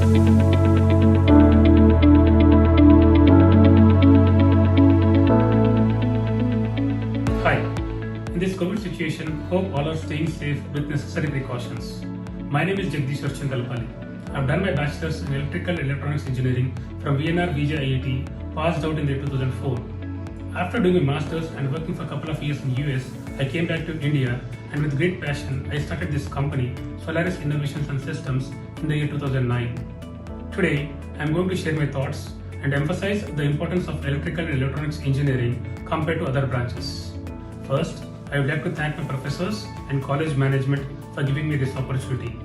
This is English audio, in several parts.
Hi. In this COVID situation, hope all are staying safe with necessary precautions. My name is Jagdishwar Chandalpali. I've done my bachelor's in electrical electronics engineering from VNR VJ IIT, passed out in the year 2004. After doing my master's and working for a couple of years in US, I came back to India and with great passion, I started this company, Solaris Innovations and Systems, in the year 2009. Today, I'm going to share my thoughts and emphasize the importance of electrical and electronics engineering compared to other branches. First, I would like to thank my professors and college management for giving me this opportunity.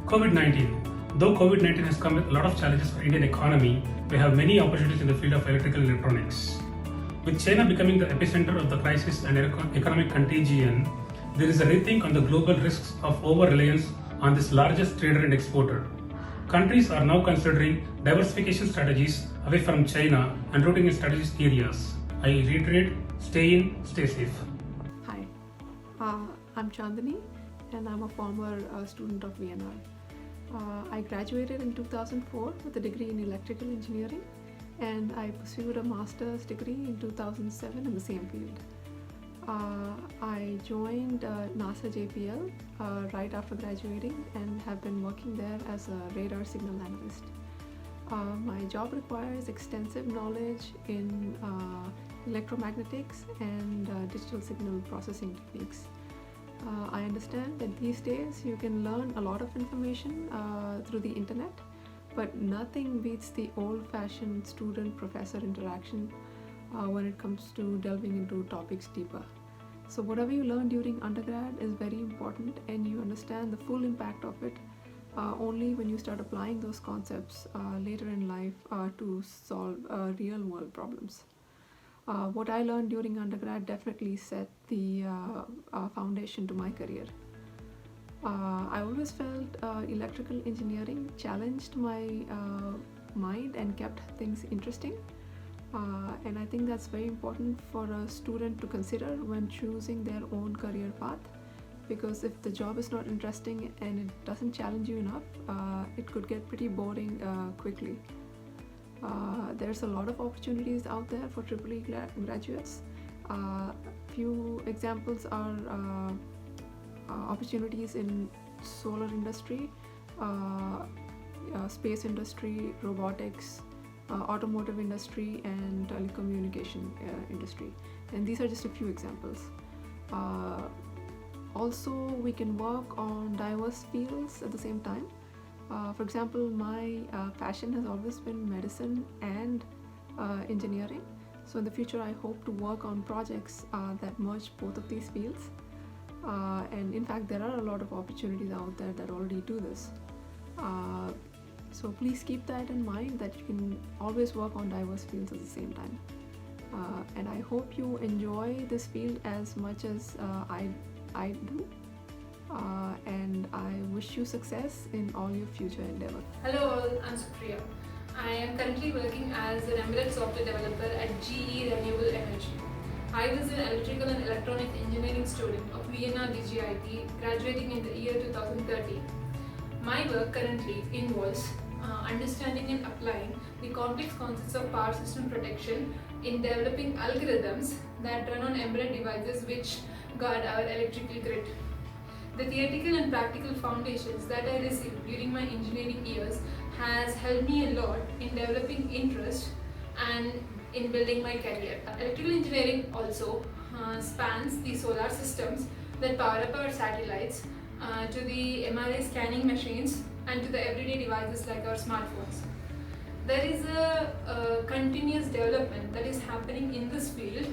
COVID-19. Though COVID-19 has come with a lot of challenges for Indian economy, we have many opportunities in the field of electrical and electronics. With China becoming the epicenter of the crisis and economic contagion, there is a rethink on the global risks of over-reliance on this largest trader and exporter. Countries are now considering diversification strategies away from China and rooting in strategic areas. I reiterate, stay in, stay safe. Hi, I'm Chandani and I'm a former student of VNR. I graduated in 2004 with a degree in electrical engineering and I pursued a master's degree in 2007 in the same field. I joined NASA JPL right after graduating and have been working there as a radar signal analyst. My job requires extensive knowledge in electromagnetics and digital signal processing techniques. I understand that these days you can learn a lot of information through the internet, but nothing beats the old-fashioned student-professor interaction when it comes to delving into topics deeper. So whatever you learn during undergrad is very important and you understand the full impact of it only when you start applying those concepts later in life to solve real-world problems. What I learned during undergrad definitely set the foundation to my career. I always felt electrical engineering challenged my mind and kept things interesting. And I think that's very important for a student to consider when choosing their own career path, because if the job is not interesting and it doesn't challenge you enough, it could get pretty boring quickly. There's a lot of opportunities out there for EEE graduates. Few examples are opportunities in solar industry, space industry, robotics, automotive industry and telecommunication industry, and these are just a few examples. Also, we can work on diverse fields at the same time. For example, my passion has always been medicine and engineering, so in the future I hope to work on projects that merge both of these fields, and in fact there are a lot of opportunities out there that already do this. So please keep that in mind, that you can always work on diverse fields at the same time. And I hope you enjoy this field as much as I do. And I wish you success in all your future endeavors. Hello all, I'm Supriya. I am currently working as an embedded software developer at GE Renewable Energy. I was an electrical and electronic engineering student of VNR VGIT, graduating in the year 2013. My work currently involves understanding and applying the complex concepts of power system protection in developing algorithms that run on embedded devices which guard our electrical grid. The theoretical and practical foundations that I received during my engineering years has helped me a lot in developing interest and in building my career. Electrical engineering also spans the solar systems that power up our satellites, to the MRI scanning machines and to the everyday devices like our smartphones. There is a continuous development that is happening in this field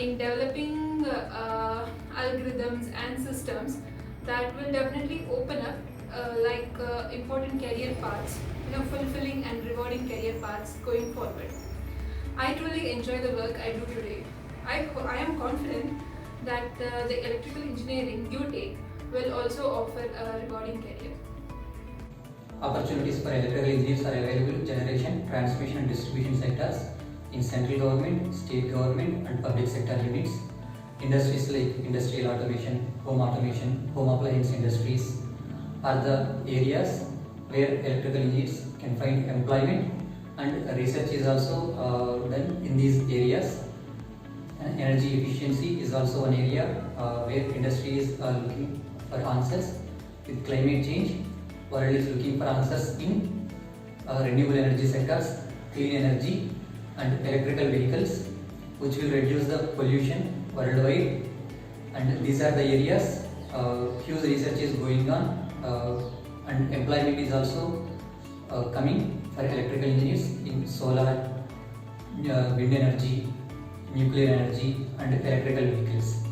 in developing algorithms and systems that will definitely open up important career paths, fulfilling and rewarding career paths going forward. I truly enjoy the work I do today. I am confident that the electrical engineering you take will also offer a rewarding career. Opportunities for electrical engineers are available in generation, transmission and distribution sectors in central government, state government and public sector units. Industries like industrial automation, home appliance industries are the areas where electrical engineers can find employment, and research is also done in these areas. Energy efficiency is also one area where industry is looking for answers. With climate change, world is looking for answers in renewable energy sectors, clean energy, and electrical vehicles, which will reduce the pollution worldwide. And these are the areas huge research is going on, and employment is also coming for electrical engineers in solar, wind energy, nuclear energy, and electrical vehicles.